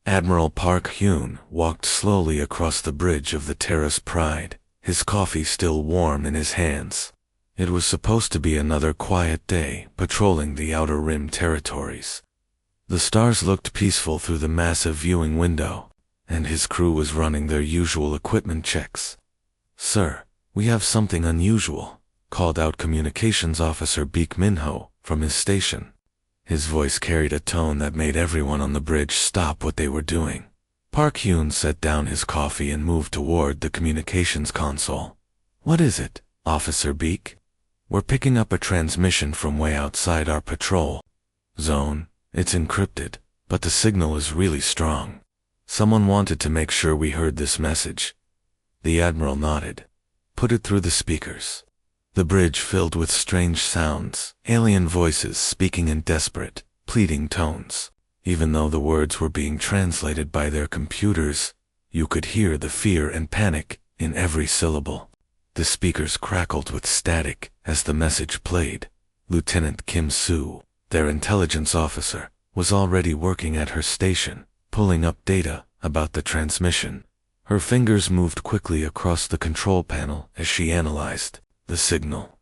Admiral Park Hyun walked slowly across the bridge of the Terrace Pride, his coffee still warm in his hands. It was supposed to be another quiet day patrolling the Outer Rim territories. The stars looked peaceful through the massive viewing window, and his crew was running their usual equipment checks. "Sir, we have something unusual," called out Communications Officer Baek Min-ho from his station. His voice carried a tone that made everyone on the bridge stop what they were doing. Park Hyun set down his coffee and moved toward the communications console. "What is it, Officer Baek?" "We're picking up a transmission from way outside our patrol zone. It's encrypted, but the signal is really strong. Someone wanted to make sure we heard this message." The Admiral nodded. "Put it through the speakers." The bridge filled with strange sounds, alien voices speaking in desperate, pleading tones. Even though the words were being translated by their computers, you could hear the fear and panic in every syllable. The speakers crackled with static as the message played. Lieutenant Kim Soo, their intelligence officer, was already working at her station, pulling up data about the transmission. Her fingers moved quickly across the control panel as she analyzed the signal.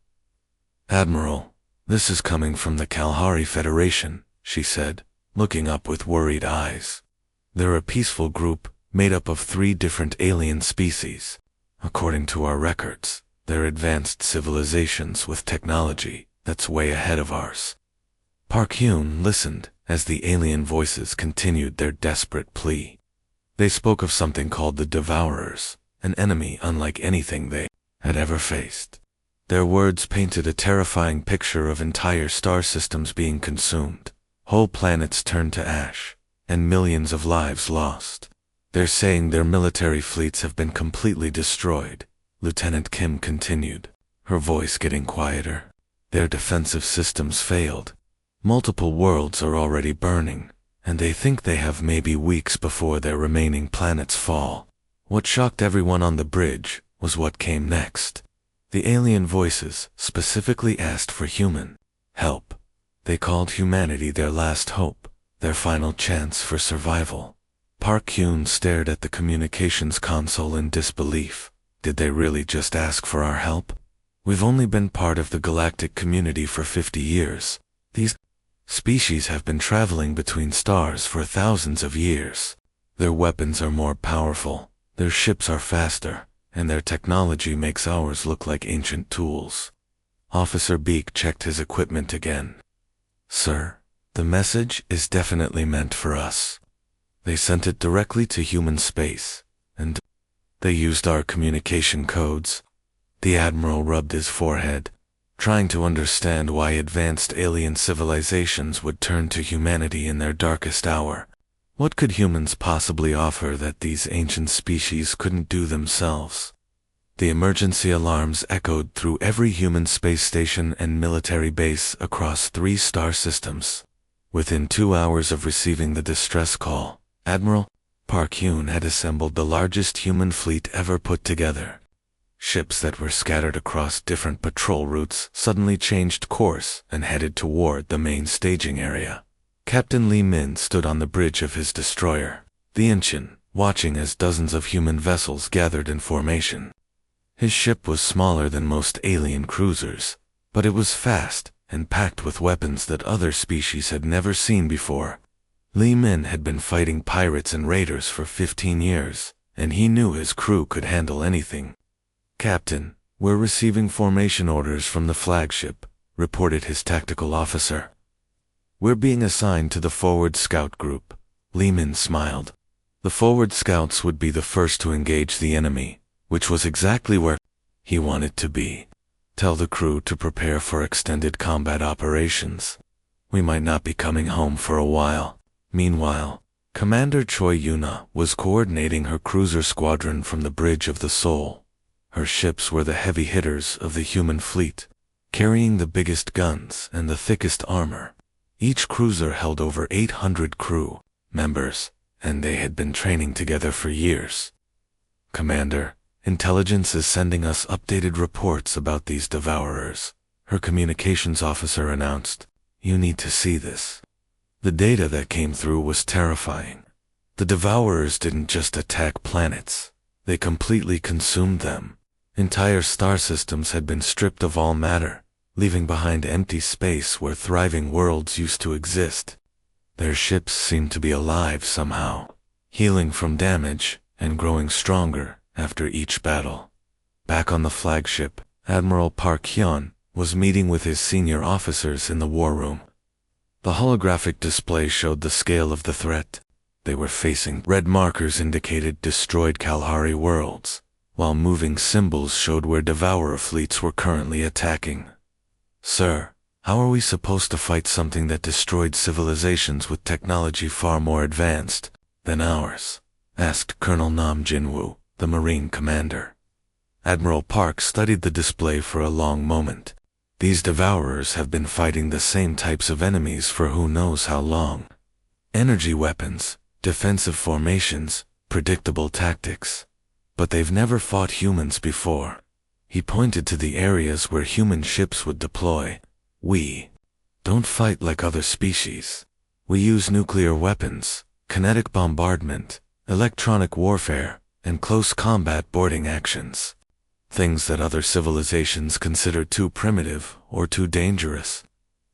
"Admiral, this is coming from the Kalahari Federation," she said, looking up with worried eyes. "They're a peaceful group made up of 3 different alien species. According to our records, they're advanced civilizations with technology that's way ahead of ours." Park Hyun listened as the alien voices continued their desperate plea. They spoke of something called the Devourers, an enemy unlike anything they had ever faced. Their words painted a terrifying picture of entire star systems being consumed, whole planets turned to ash, and millions of lives lost. "They're saying their military fleets have been completely destroyed," Lieutenant Kim continued, her voice getting quieter. "Their defensive systems failed. Multiple worlds are already burning, and they think they have maybe weeks before their remaining planets fall." What shocked everyone on the bridge was what came next. The alien voices specifically asked for human help. They called humanity their last hope, their final chance for survival. Park Hyun stared at the communications console in disbelief. Did they really just ask for our help? "We've only been part of the galactic community for 50 years. These species have been traveling between stars for thousands of years. Their weapons are more powerful, their ships are faster, and their technology makes ours look like ancient tools." Officer Baek checked his equipment again. "Sir, the message is definitely meant for us. They sent it directly to human space, and they used our communication codes." The Admiral rubbed his forehead, trying to understand why advanced alien civilizations would turn to humanity in their darkest hour. What could humans possibly offer that these ancient species couldn't do themselves? The emergency alarms echoed through every human space station and military base across 3 star systems. Within 2 hours of receiving the distress call, Admiral Park Hyun had assembled the largest human fleet ever put together. Ships that were scattered across different patrol routes suddenly changed course and headed toward the main staging area. Captain Lee Min stood on the bridge of his destroyer, the Incheon, watching as dozens of human vessels gathered in formation. His ship was smaller than most alien cruisers, but it was fast and packed with weapons that other species had never seen before. Lee Min had been fighting pirates and raiders for 15 years, and he knew his crew could handle anything. "Captain, we're receiving formation orders from the flagship," reported his tactical officer. "We're being assigned to the forward scout group." Lee Min smiled. The forward scouts would be the first to engage the enemy, which was exactly where he wanted to be. "Tell the crew to prepare for extended combat operations. We might not be coming home for a while." Meanwhile, Commander Choi Yuna was coordinating her cruiser squadron from the Bridge of the Soul. Her ships were the heavy hitters of the human fleet, carrying the biggest guns and the thickest armor. Each cruiser held over 800 crew members, and they had been training together for years. "Commander, intelligence is sending us updated reports about these devourers," her communications officer announced. "You need to see this." The data that came through was terrifying. The Devourers didn't just attack planets. They completely consumed them. Entire star systems had been stripped of all matter, leaving behind empty space where thriving worlds used to exist. Their ships seemed to be alive somehow, healing from damage and growing stronger after each battle. Back on the flagship, Admiral Park Hyun was meeting with his senior officers in the war room. The holographic display showed the scale of the threat. They were facing red markers indicated destroyed Kalahari worlds, while moving symbols showed where Devourer fleets were currently attacking. "Sir, how are we supposed to fight something that destroyed civilizations with technology far more advanced than ours?" asked Colonel Nam Jinwoo, the Marine commander. Admiral Park studied the display for a long moment. These Devourers have been fighting the same types of enemies for who knows how long. Energy weapons, defensive formations, predictable tactics. But they've never fought humans before. He pointed to the areas where human ships would deploy. "We don't fight like other species. We use nuclear weapons, kinetic bombardment, electronic warfare, and close combat boarding actions. Things that other civilizations consider too primitive or too dangerous."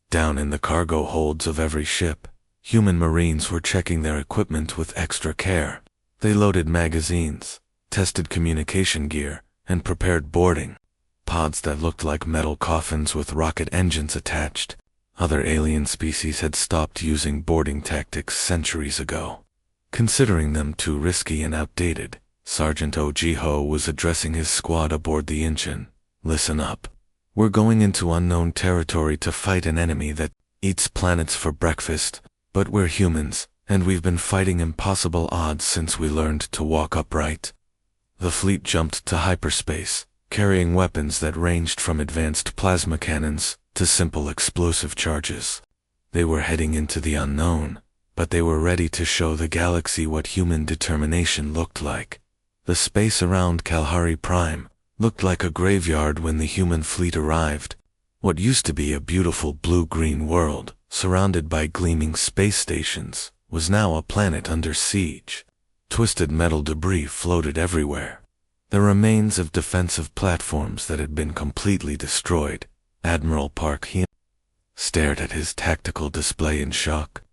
Down in the cargo holds of every ship, human Marines were checking their equipment with extra care. They loaded magazines, tested communication gear, and prepared boarding. Pods that looked like metal coffins with rocket engines attached. Other alien species had stopped using boarding tactics centuries ago, considering them too risky and outdated. Sergeant Oh Ji-ho was addressing his squad aboard the Incheon. "Listen up. We're going into unknown territory to fight an enemy that eats planets for breakfast, but we're humans, and we've been fighting impossible odds since we learned to walk upright." The fleet jumped to hyperspace, carrying weapons that ranged from advanced plasma cannons to simple explosive charges. They were heading into the unknown, but they were ready to show the galaxy what human determination looked like. The space around Kalahari Prime looked like a graveyard when the human fleet arrived. What used to be a beautiful blue-green world, surrounded by gleaming space stations, was now a planet under siege. Twisted metal debris floated everywhere. The remains of defensive platforms that had been completely destroyed. Admiral Park Hyun stared at his tactical display in shock.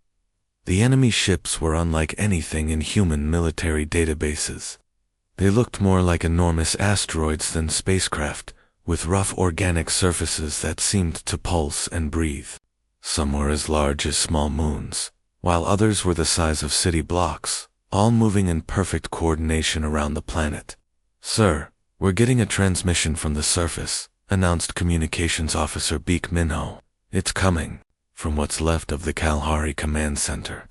The enemy ships were unlike anything in human military databases. They looked more like enormous asteroids than spacecraft, with rough organic surfaces that seemed to pulse and breathe. Some were as large as small moons, while others were the size of city blocks, all moving in perfect coordination around the planet. "Sir, we're getting a transmission from the surface," announced Communications Officer Baek Minho. "It's coming from what's left of the Kalahari Command Center."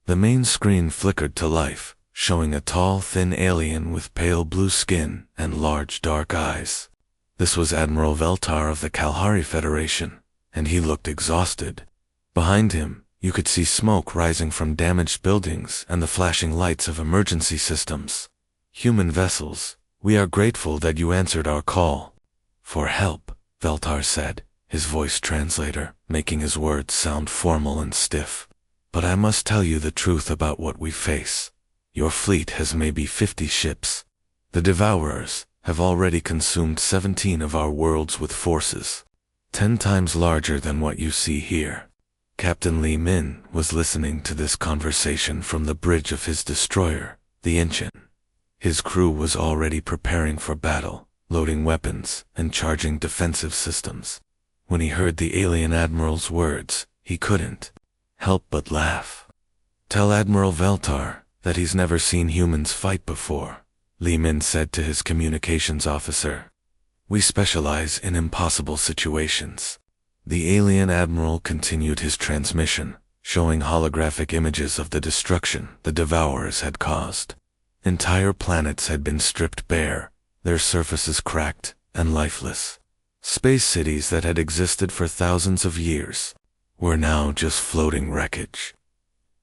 The main screen flickered to life, showing a tall, thin alien with pale blue skin and large dark eyes. This was Admiral Veltar of the Kalahari Federation, and he looked exhausted. Behind him, you could see smoke rising from damaged buildings and the flashing lights of emergency systems. "Human vessels, we are grateful that you answered our call for help," Veltar said, his voice translator making his words sound formal and stiff. "But I must tell you the truth about what we face. Your fleet has maybe 50 ships. The Devourers have already consumed 17 of our worlds with forces, 10 times larger than what you see here." Captain Lee Min was listening to this conversation from the bridge of his destroyer, the Incheon. His crew was already preparing for battle, loading weapons and charging defensive systems. When he heard the alien admiral's words, he couldn't help but laugh. "Tell Admiral Veltar that he's never seen humans fight before," Lee Min said to his communications officer. "We specialize in impossible situations." The alien admiral continued his transmission, showing holographic images of the destruction the Devourers had caused. Entire planets had been stripped bare, their surfaces cracked and lifeless. Space cities that had existed for thousands of years were now just floating wreckage.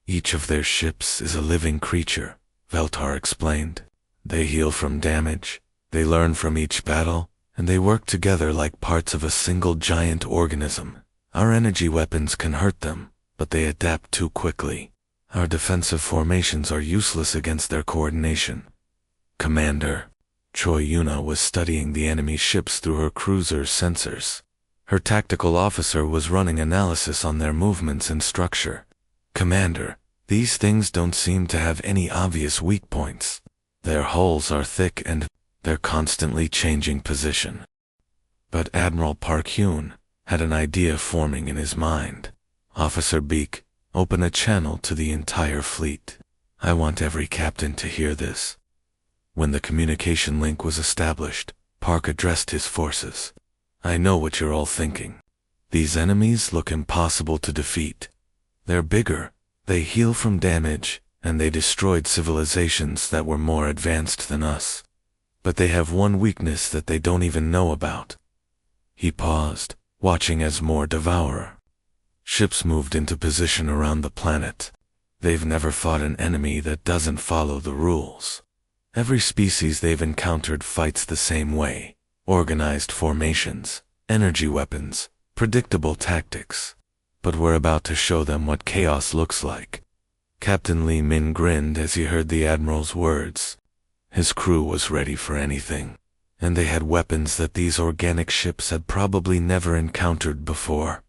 "Each of their ships is a living creature," Veltar explained. "They heal from damage, they learn from each battle, and they work together like parts of a single giant organism. Our energy weapons can hurt them, but they adapt too quickly. Our defensive formations are useless against their coordination. Commander, Choi Yuna was studying the enemy ships through her cruiser's sensors. Her tactical officer was running analysis on their movements and structure. Commander, these things don't seem to have any obvious weak points. Their hulls are thick and they're constantly changing position. But Admiral Park Hyun had an idea forming in his mind. Officer Beak, open a channel to the entire fleet. I want every captain to hear this. When the communication link was established, Park addressed his forces. I know what you're all thinking. These enemies look impossible to defeat. They're bigger, they heal from damage, and they destroyed civilizations that were more advanced than us. But they have one weakness that they don't even know about. He paused, watching as more Devourer ships moved into position around the planet. They've never fought an enemy that doesn't follow the rules. Every species they've encountered fights the same way. Organized formations, energy weapons, predictable tactics. But we're about to show them what chaos looks like. Captain Lee Min grinned as he heard the Admiral's words. His crew was ready for anything, and they had weapons that these organic ships had probably never encountered before.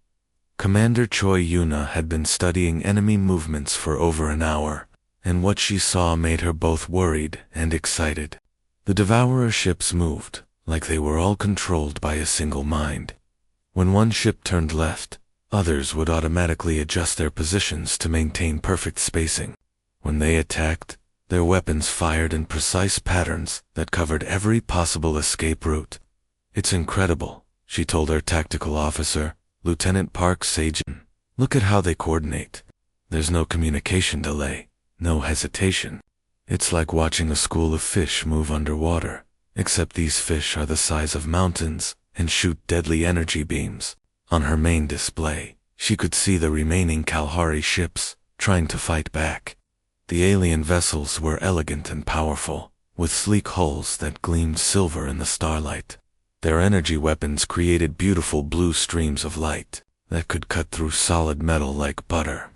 Commander Choi Yuna had been studying enemy movements for over an hour, and what she saw made her both worried and excited. The Devourer ships moved, like they were all controlled by a single mind. When one ship turned left, others would automatically adjust their positions to maintain perfect spacing. When they attacked, their weapons fired in precise patterns that covered every possible escape route. It's incredible, she told her tactical officer, Lieutenant Park Sajan. Look at how they coordinate. There's no communication delay, no hesitation. It's like watching a school of fish move underwater, except these fish are the size of mountains and shoot deadly energy beams. On her main display, she could see the remaining Kalahari ships trying to fight back. The alien vessels were elegant and powerful, with sleek hulls that gleamed silver in the starlight. Their energy weapons created beautiful blue streams of light that could cut through solid metal like butter.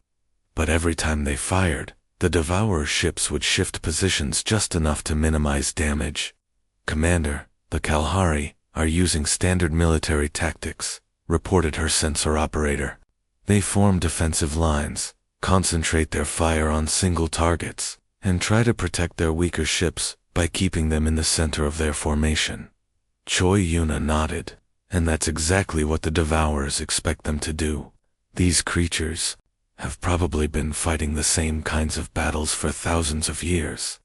But every time they fired, the Devourer ships would shift positions just enough to minimize damage. Commander, the Kalahari are using standard military tactics, reported her sensor operator. They form defensive lines, concentrate their fire on single targets, and try to protect their weaker ships by keeping them in the center of their formation. Choi Yuna nodded, and that's exactly what the Devourers expect them to do. These creatures have probably been fighting the same kinds of battles for thousands of years.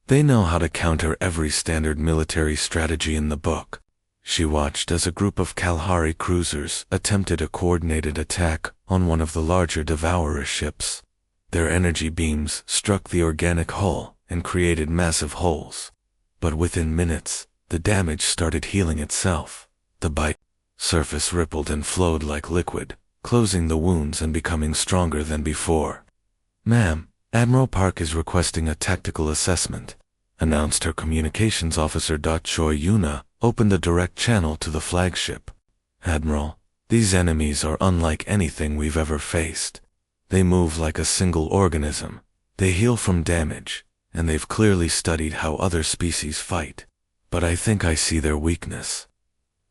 They know how to counter every standard military strategy in the book. She watched as a group of Kalahari cruisers attempted a coordinated attack on one of the larger Devourer ships. Their energy beams struck the organic hull and created massive holes. But within minutes, the damage started healing itself. The bite surface rippled and flowed like liquid, closing the wounds and becoming stronger than before. "Ma'am, Admiral Park is requesting a tactical assessment," announced her communications officer. Choi Yuna opened a direct channel to the flagship. "Admiral, these enemies are unlike anything we've ever faced. They move like a single organism, they heal from damage, and they've clearly studied how other species fight. But I think I see their weakness."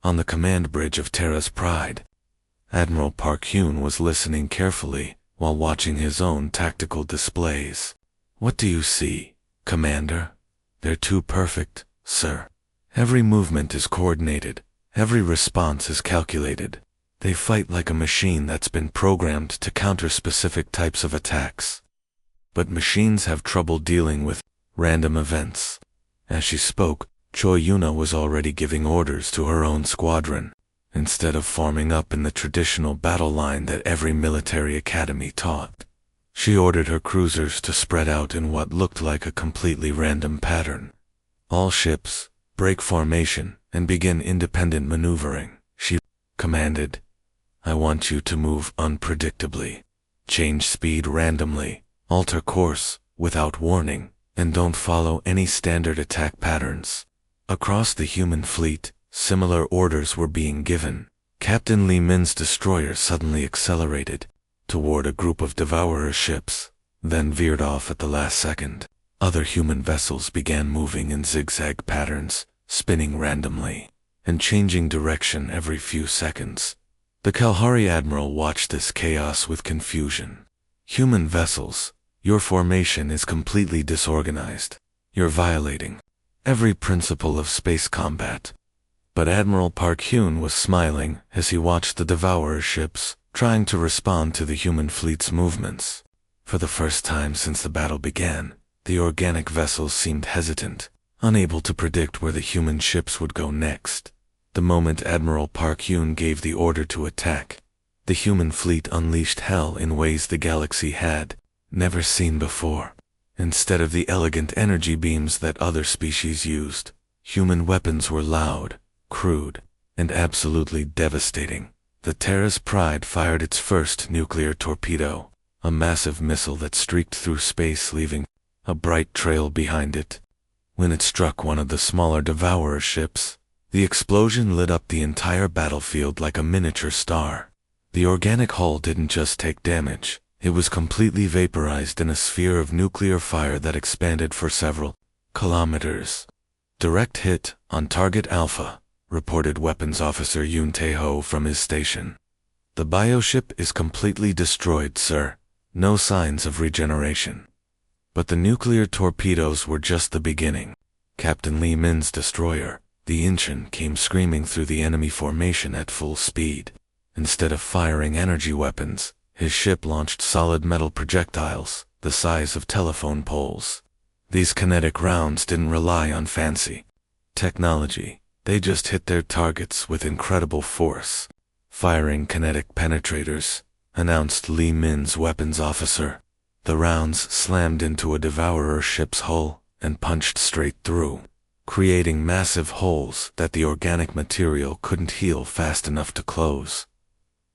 On the command bridge of Terra's Pride, Admiral Park Hyun was listening carefully while watching his own tactical displays. "What do you see, Commander?" "They're too perfect, sir. Every movement is coordinated, every response is calculated. They fight like a machine that's been programmed to counter specific types of attacks. But machines have trouble dealing with random events." As she spoke, Choi Yuna was already giving orders to her own squadron. Instead of forming up in the traditional battle line that every military academy taught, she ordered her cruisers to spread out in what looked like a completely random pattern. "All ships, break formation and begin independent maneuvering," she commanded. "I want you to move unpredictably. Change speed randomly, alter course without warning, and don't follow any standard attack patterns." Across the human fleet, similar orders were being given. Captain Lee Min's destroyer suddenly accelerated toward a group of Devourer ships. then veered off at the last second. Other human vessels began moving in zigzag patterns, spinning randomly, and changing direction every few seconds. The Kalahari Admiral watched this chaos with confusion. Human vessels, your formation is completely disorganized. You're violating every principle of space combat. But Admiral Park Hyun was smiling as he watched the Devourer ships, trying to respond to the human fleet's movements. For the first time since the battle began, the organic vessels seemed hesitant, unable to predict where the human ships would go next. The moment Admiral Park Hyun gave the order to attack, the human fleet unleashed hell in ways the galaxy had never seen before. Instead of the elegant energy beams that other species used, human weapons were loud, crude, and absolutely devastating. The Terra's Pride fired its first nuclear torpedo, a massive missile that streaked through space, leaving a bright trail behind it. When it struck one of the smaller Devourer ships, the explosion lit up the entire battlefield like a miniature star. The organic hull didn't just take damage, it was completely vaporized in a sphere of nuclear fire that expanded for several kilometers. Direct hit on target Alpha, reported Weapons Officer Yoon Tae-ho from his station. The bioship is completely destroyed, sir. No signs of regeneration. But the nuclear torpedoes were just the beginning. Captain Lee Min's destroyer, the Incheon, came screaming through the enemy formation at full speed. Instead of firing energy weapons, his ship launched solid metal projectiles, the size of telephone poles. These kinetic rounds didn't rely on fancy technology. They just hit their targets with incredible force. Firing kinetic penetrators, announced Lee Min's weapons officer. The rounds slammed into a Devourer ship's hull and punched straight through, creating massive holes that the organic material couldn't heal fast enough to close.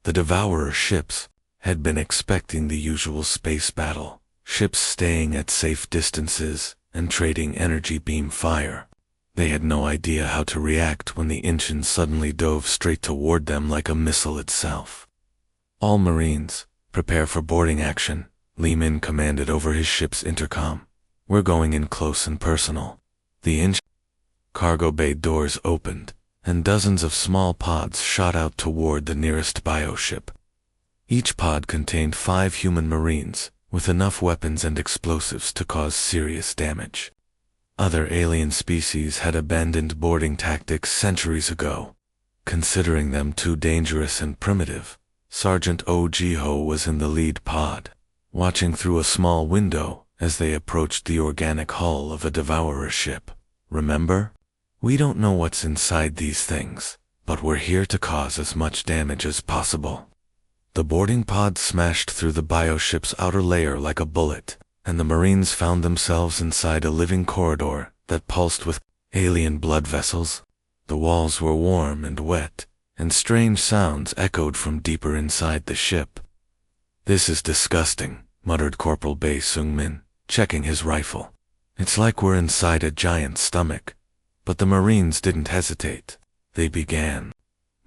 The Devourer ships had been expecting the usual space battle, ships staying at safe distances and trading energy beam fire. They had no idea how to react when the Incheon suddenly dove straight toward them like a missile itself. All Marines, prepare for boarding action, Lee Min commanded over his ship's intercom. We're going in close and personal. The Incheon cargo bay doors opened, and dozens of small pods shot out toward the nearest bioship. Each pod contained 5 human Marines, with enough weapons and explosives to cause serious damage. Other alien species had abandoned boarding tactics centuries ago, considering them too dangerous and primitive. Sergeant Oh Ji-ho was in the lead pod, watching through a small window as they approached the organic hull of a Devourer ship. Remember? We don't know what's inside these things, but we're here to cause as much damage as possible. The boarding pod smashed through the bioship's outer layer like a bullet, and the Marines found themselves inside a living corridor that pulsed with alien blood vessels. The walls were warm and wet, and strange sounds echoed from deeper inside the ship. "This is disgusting," muttered Corporal Bae Sung-min, checking his rifle. "It's like we're inside a giant's stomach." But the Marines didn't hesitate. They began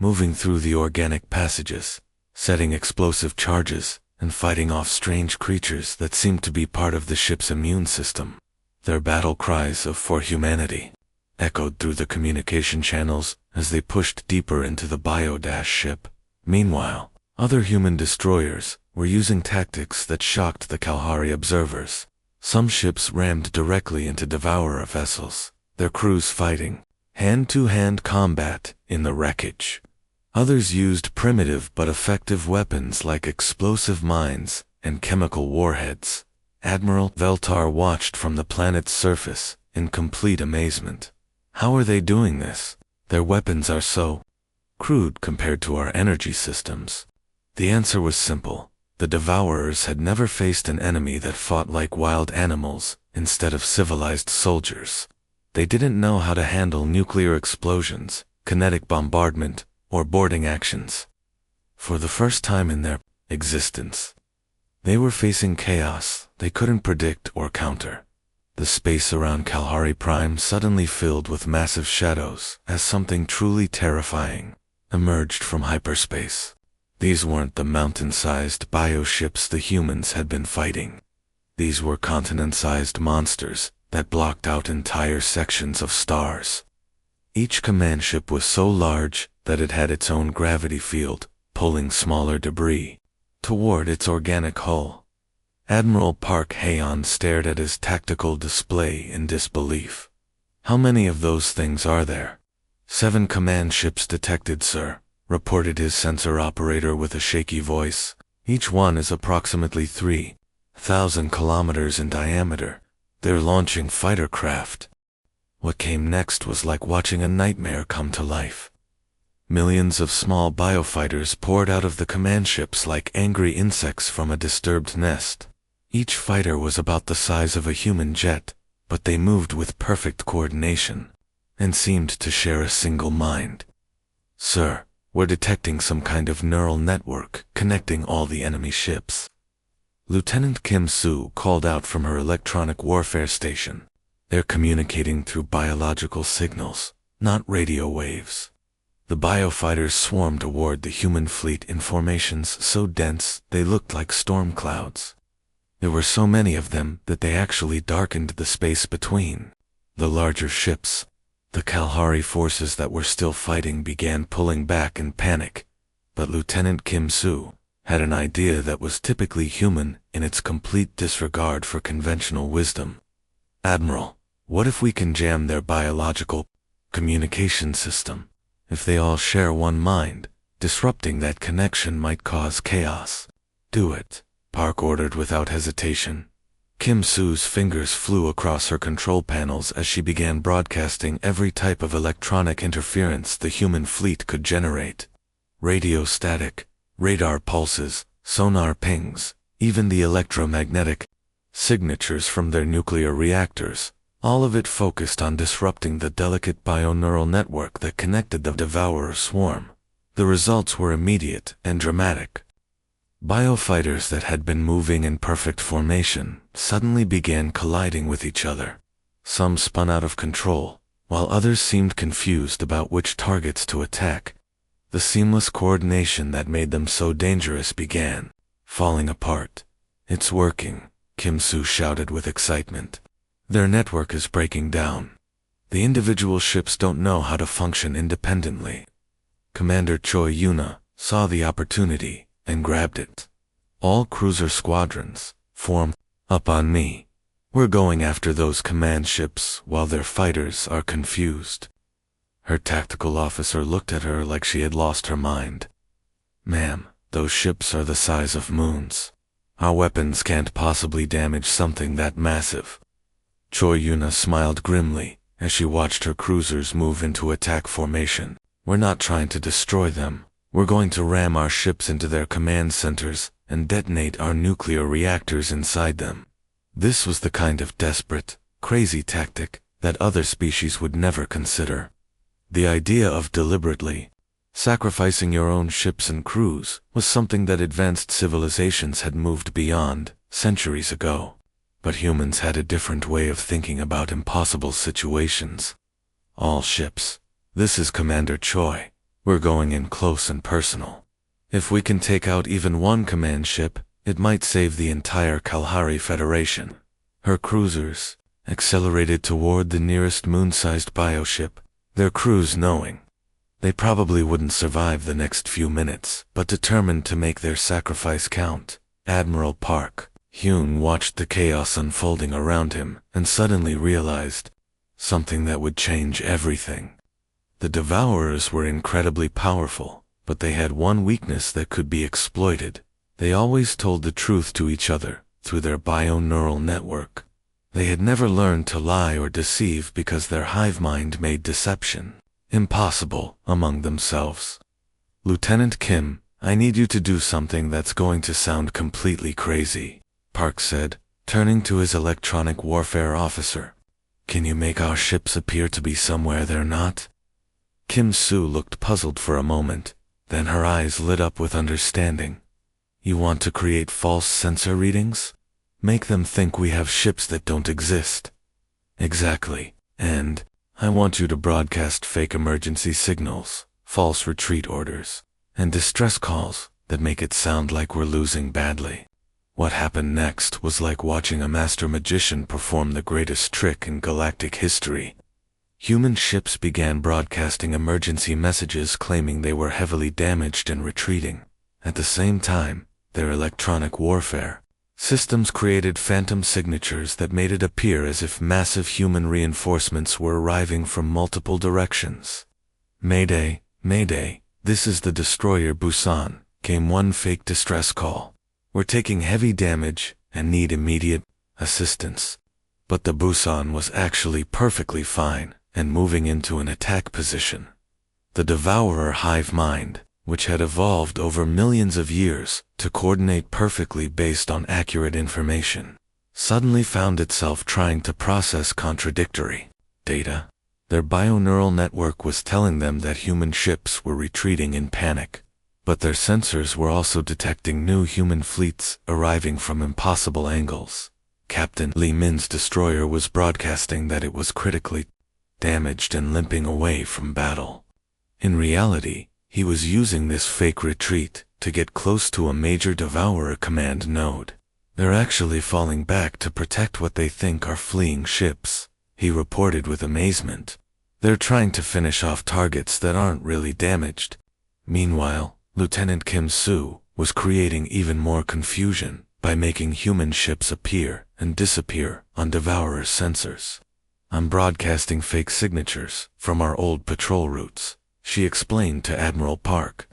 moving through the organic passages, setting explosive charges, and fighting off strange creatures that seemed to be part of the ship's immune system. Their battle cries of "for humanity" echoed through the communication channels as they pushed deeper into the bio-ship. Meanwhile, other human destroyers were using tactics that shocked the Kalahari observers. Some ships rammed directly into Devourer vessels, their crews fighting hand-to-hand combat in the wreckage. Others used primitive but effective weapons like explosive mines and chemical warheads. Admiral Veltar watched from the planet's surface in complete amazement. How are they doing this? Their weapons are so crude compared to our energy systems. The answer was simple. The Devourers had never faced an enemy that fought like wild animals instead of civilized soldiers. They didn't know how to handle nuclear explosions, kinetic bombardment, or boarding actions. For the first time in their existence, they were facing chaos they couldn't predict or counter. The space around Kalahari Prime suddenly filled with massive shadows as something truly terrifying emerged from hyperspace. These weren't the mountain-sized bioships the humans had been fighting. These were continent-sized monsters that blocked out entire sections of stars. Each command ship was so large that it had its own gravity field, pulling smaller debris toward its organic hull. Admiral Park Haon stared at his tactical display in disbelief. "How many of those things are there?" "7 command ships detected, sir," reported his sensor operator with a shaky voice. "Each one is approximately 3,000 kilometers in diameter. They're launching fighter craft." What came next was like watching a nightmare come to life. Millions of small biofighters poured out of the command ships like angry insects from a disturbed nest. Each fighter was about the size of a human jet, but they moved with perfect coordination and seemed to share a single mind. "Sir, we're detecting some kind of neural network connecting all the enemy ships." Lieutenant Kim Soo called out from her electronic warfare station. "They're communicating through biological signals, not radio waves." The biofighters swarmed toward the human fleet in formations so dense they looked like storm clouds. There were so many of them that they actually darkened the space between. The larger ships, the Kalahari forces that were still fighting, began pulling back in panic, but Lieutenant Kim Soo had an idea that was typically human in its complete disregard for conventional wisdom. "Admiral, what if we can jam their biological communication system? If they all share one mind, disrupting that connection might cause chaos." "Do it," Park ordered without hesitation. Kim Soo's fingers flew across her control panels as she began broadcasting every type of electronic interference the human fleet could generate. Radio static, radar pulses, sonar pings, even the electromagnetic signatures from their nuclear reactors, all of it focused on disrupting the delicate bioneural network that connected the Devourer swarm. The results were immediate and dramatic. Biofighters that had been moving in perfect formation suddenly began colliding with each other. Some spun out of control, while others seemed confused about which targets to attack. The seamless coordination that made them so dangerous began falling apart. "It's working," Kim Soo shouted with excitement. "Their network is breaking down. The individual ships don't know how to function independently." Commander Choi Yuna saw the opportunity and grabbed it. "All cruiser squadrons, form up on me. We're going after those command ships while their fighters are confused." Her tactical officer looked at her like she had lost her mind. "Ma'am, those ships are the size of moons. Our weapons can't possibly damage something that massive." Choi Yuna smiled grimly as she watched her cruisers move into attack formation. "We're not trying to destroy them. We're going to ram our ships into their command centers and detonate our nuclear reactors inside them." This was the kind of desperate, crazy tactic that other species would never consider. The idea of deliberately sacrificing your own ships and crews was something that advanced civilizations had moved beyond centuries ago. But humans had a different way of thinking about impossible situations. "All ships. This is Commander Choi. We're going in close and personal. If we can take out even one command ship, it might save the entire Kalahari Federation." Her cruisers accelerated toward the nearest moon-sized bioship, their crews knowing they probably wouldn't survive the next few minutes, but determined to make their sacrifice count. Admiral Park Hyun watched the chaos unfolding around him and suddenly realized something that would change everything. The Devourers were incredibly powerful, but they had one weakness that could be exploited. They always told the truth to each other through their bioneural network. They had never learned to lie or deceive because their hive mind made deception impossible among themselves. "Lieutenant Kim, I need you to do something that's going to sound completely crazy," Park said, turning to his electronic warfare officer. "Can you make our ships appear to be somewhere they're not?" Kim Soo looked puzzled for a moment, then her eyes lit up with understanding. "You want to create false sensor readings? Make them think we have ships that don't exist." "Exactly. And I want you to broadcast fake emergency signals, false retreat orders, and distress calls that make it sound like we're losing badly. What happened next was like watching a master magician perform the greatest trick in galactic history. Human ships began broadcasting emergency messages claiming they were heavily damaged and retreating. At the same time, their electronic warfare systems created phantom signatures that made it appear as if massive human reinforcements were arriving from multiple directions. "Mayday, Mayday, this is the destroyer Busan," came one fake distress call. "We're taking heavy damage and need immediate assistance." But the Busan was actually perfectly fine and moving into an attack position. The devourer hive mind, which had evolved over millions of years to coordinate perfectly based on accurate information, suddenly found itself trying to process contradictory data. Their bioneural network was telling them that human ships were retreating in panic, but their sensors were also detecting new human fleets arriving from impossible angles. Captain Li Min's destroyer was broadcasting that it was critically damaged and limping away from battle. In reality, he was using this fake retreat to get close to a major devourer command node. "They're actually falling back to protect what they think are fleeing ships," he reported with amazement. "They're trying to finish off targets that aren't really damaged." Meanwhile, Lieutenant Kim Soo was creating even more confusion by making human ships appear and disappear on Devourer's sensors. "I'm broadcasting fake signatures from our old patrol routes," she explained to Admiral Park.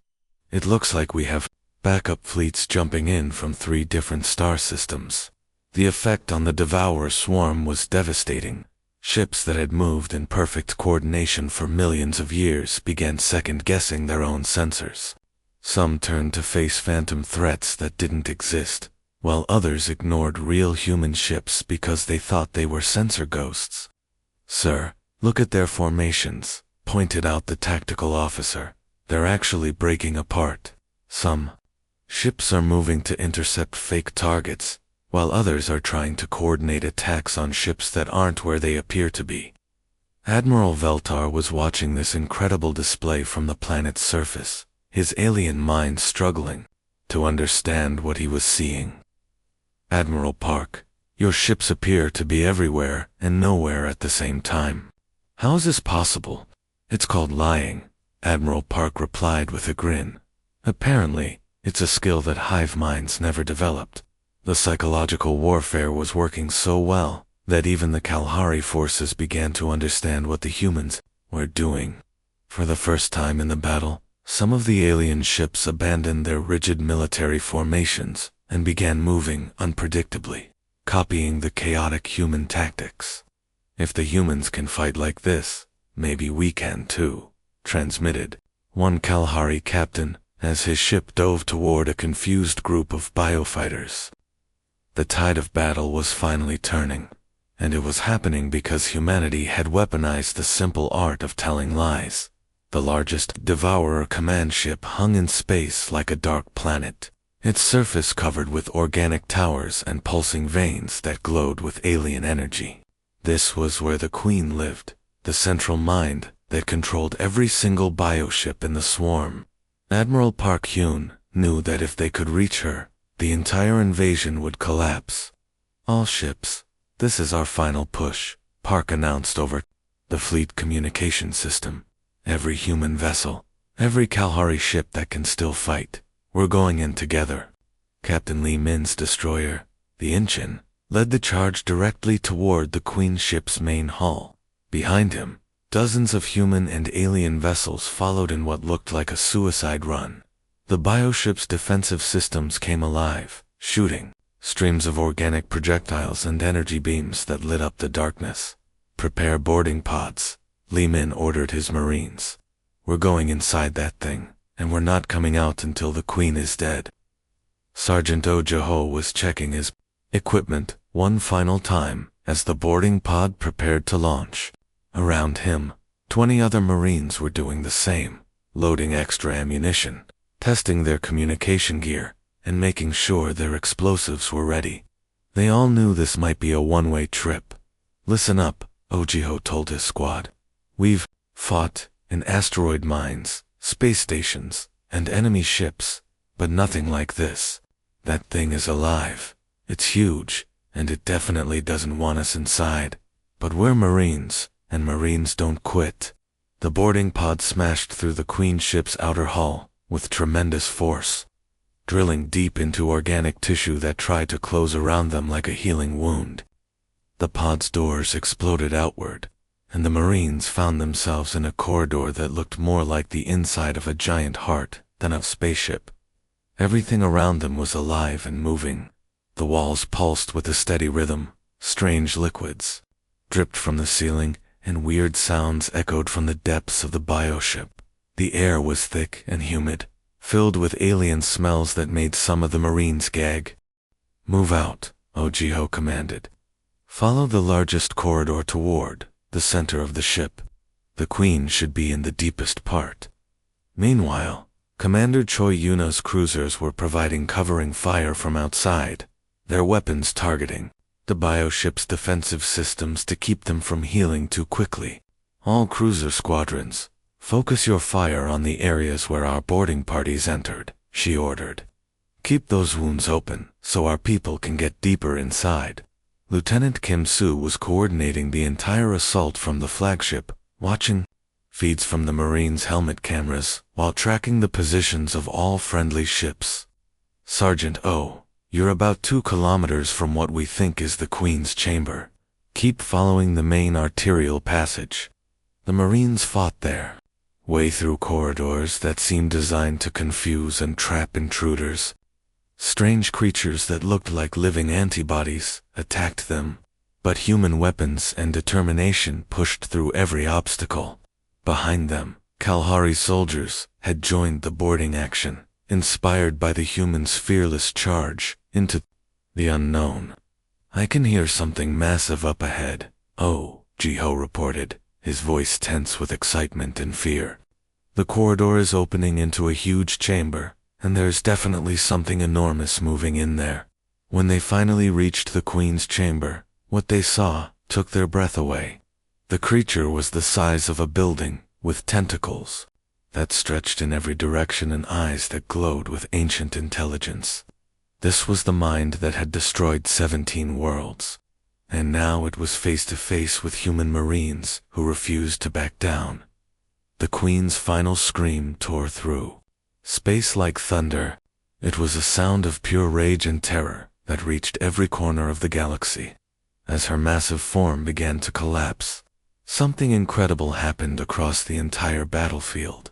"It looks like we have backup fleets jumping in from 3 different star systems." The effect on the Devourer swarm was devastating. Ships that had moved in perfect coordination for millions of years began second-guessing their own sensors. Some turned to face phantom threats that didn't exist, while others ignored real human ships because they thought they were sensor ghosts. "Sir, look at their formations," pointed out the tactical officer. "They're actually breaking apart. Some ships are moving to intercept fake targets, while others are trying to coordinate attacks on ships that aren't where they appear to be." Admiral Veltar was watching this incredible display from the planet's surface, his alien mind struggling to understand what he was seeing. "Admiral Park, your ships appear to be everywhere and nowhere at the same time. How is this possible?" "It's called lying," Admiral Park replied with a grin. "Apparently, it's a skill that hive minds never developed. The psychological warfare was working so well that even the Kalahari forces began to understand what the humans were doing. For the first time in the battle, some of the alien ships abandoned their rigid military formations and began moving unpredictably, copying the chaotic human tactics. If the humans can fight like this, maybe we can too, transmitted one Kalahari captain as his ship dove toward a confused group of biofighters. The tide of battle was finally turning, and it was happening because humanity had weaponized the simple art of telling lies. The largest Devourer command ship hung in space like a dark planet, its surface covered with organic towers and pulsing veins that glowed with alien energy. This was where the Queen lived, the central mind that controlled every single bioship in the swarm. Admiral Park Hyun knew that if they could reach her, the entire invasion would collapse. "All ships, this is our final push," Park announced over the fleet communication system. "Every human vessel, every Kalahari ship that can still fight, we're going in together." Captain Li Min's destroyer, the Inchin, led the charge directly toward the Queen ship's main hull. Behind him, dozens of human and alien vessels followed in what looked like a suicide run. The bioship's defensive systems came alive, shooting streams of organic projectiles and energy beams that lit up the darkness. "Prepare boarding pods," Li Min ordered his Marines. "We're going inside that thing, and we're not coming out until the Queen is dead." Sergeant Oh Jaho was checking his equipment one final time as the boarding pod prepared to launch. Around him, 20 other Marines were doing the same, loading extra ammunition, testing their communication gear, and making sure their explosives were ready. They all knew this might be a one-way trip. "Listen up," Ojiho told his squad. "We've fought in asteroid mines, space stations, and enemy ships, but nothing like this. That thing is alive, It's huge, and it definitely doesn't want us inside. But we're Marines, and Marines don't quit. The boarding pod smashed through the Queen ship's outer hull with tremendous force, drilling deep into organic tissue that tried to close around them like a healing wound. The pod's doors exploded outward, and the Marines found themselves in a corridor that looked more like the inside of a giant heart than a spaceship. Everything around them was alive and moving. The walls pulsed with a steady rhythm. Strange liquids dripped from the ceiling, and weird sounds echoed from the depths of the bioship. The air was thick and humid, filled with alien smells that made some of the Marines gag. "Move out," Ojiho commanded. "Follow the largest corridor toward the center of the ship. The Queen should be in the deepest part." Meanwhile, Commander Choi Yuna's cruisers were providing covering fire from outside, their weapons targeting the bioship's defensive systems to keep them from healing too quickly. "All cruiser squadrons, focus your fire on the areas where our boarding parties entered," she ordered. "Keep those wounds open so our people can get deeper inside." Lieutenant Kim Soo was coordinating the entire assault from the flagship, watching feeds from the Marines' helmet cameras while tracking the positions of all friendly ships. "Sergeant O, you're about 2 kilometers from what we think is the Queen's chamber. Keep following the main arterial passage." The Marines fought their way through corridors that seemed designed to confuse and trap intruders. Strange creatures that looked like living antibodies attacked them, but human weapons and determination pushed through every obstacle. Behind them, Kalahari soldiers had joined the boarding action, inspired by the humans' fearless charge into the unknown. "I can hear something massive up ahead," Jiho reported, his voice tense with excitement and fear. "The corridor is opening into a huge chamber, and there's definitely something enormous moving in there." When they finally reached the Queen's chamber, what they saw took their breath away. The creature was the size of a building, with tentacles that stretched in every direction and eyes that glowed with ancient intelligence. This was the mind that had destroyed 17 worlds, and now it was face to face with human Marines who refused to back down. The Queen's final scream tore through space like thunder. It was a sound of pure rage and terror that reached every corner of the galaxy. As her massive form began to collapse, something incredible happened across the entire battlefield.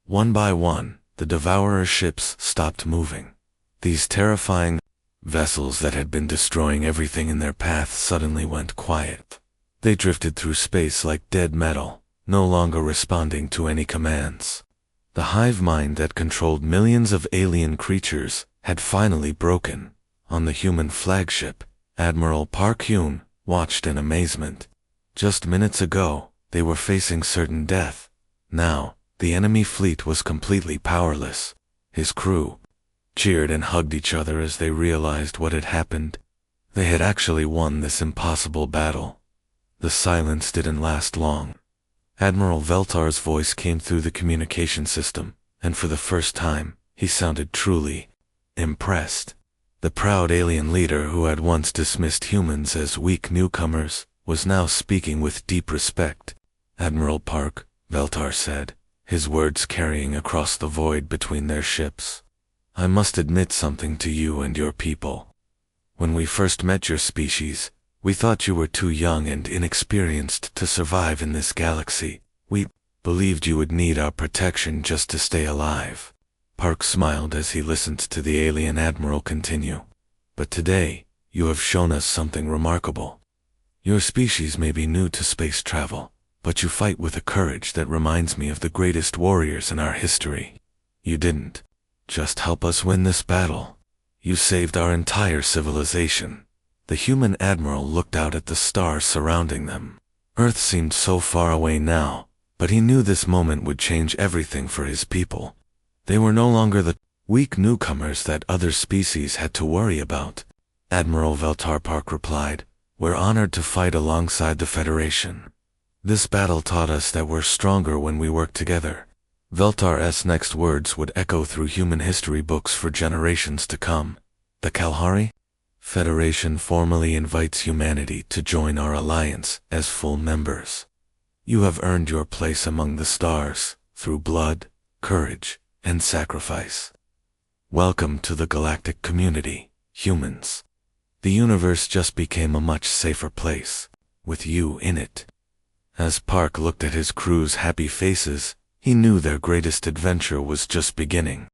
One by one, the Devourer ships stopped moving. These terrifying vessels that had been destroying everything in their path suddenly went quiet. They drifted through space like dead metal, no longer responding to any commands. The hive mind that controlled millions of alien creatures had finally broken. On the human flagship, Admiral Park Hyun watched in amazement. Just minutes ago, they were facing certain death. Now, the enemy fleet was completely powerless. His crew cheered and hugged each other as they realized what had happened. They had actually won this impossible battle. The silence didn't last long. Admiral Veltar's voice came through the communication system, and for the first time, he sounded truly impressed. The proud alien leader who had once dismissed humans as weak newcomers was now speaking with deep respect. "Admiral Park," Veltar said, his words carrying across the void between their ships. "I must admit something to you and your people. When we first met your species, we thought you were too young and inexperienced to survive in this galaxy. We believed you would need our protection just to stay alive." Park smiled as he listened to the alien admiral continue. "But today, you have shown us something remarkable. Your species may be new to space travel, but you fight with a courage that reminds me of the greatest warriors in our history. You didn't just help us win this battle. You saved our entire civilization." The human admiral looked out at the stars surrounding them. Earth seemed so far away now, but he knew this moment would change everything for his people. They were no longer the weak newcomers that other species had to worry about. Admiral Veltar Park replied, "We're honored to fight alongside the Federation. This battle taught us that we're stronger when we work together." Veltar's next words would echo through human history books for generations to come. The Kalahari Federation formally invites humanity to join our alliance as full members. You have earned your place among the stars through blood, courage, and sacrifice. Welcome to the galactic community, humans. The universe just became a much safer place, with you in it. As Park looked at his crew's happy faces, he knew their greatest adventure was just beginning.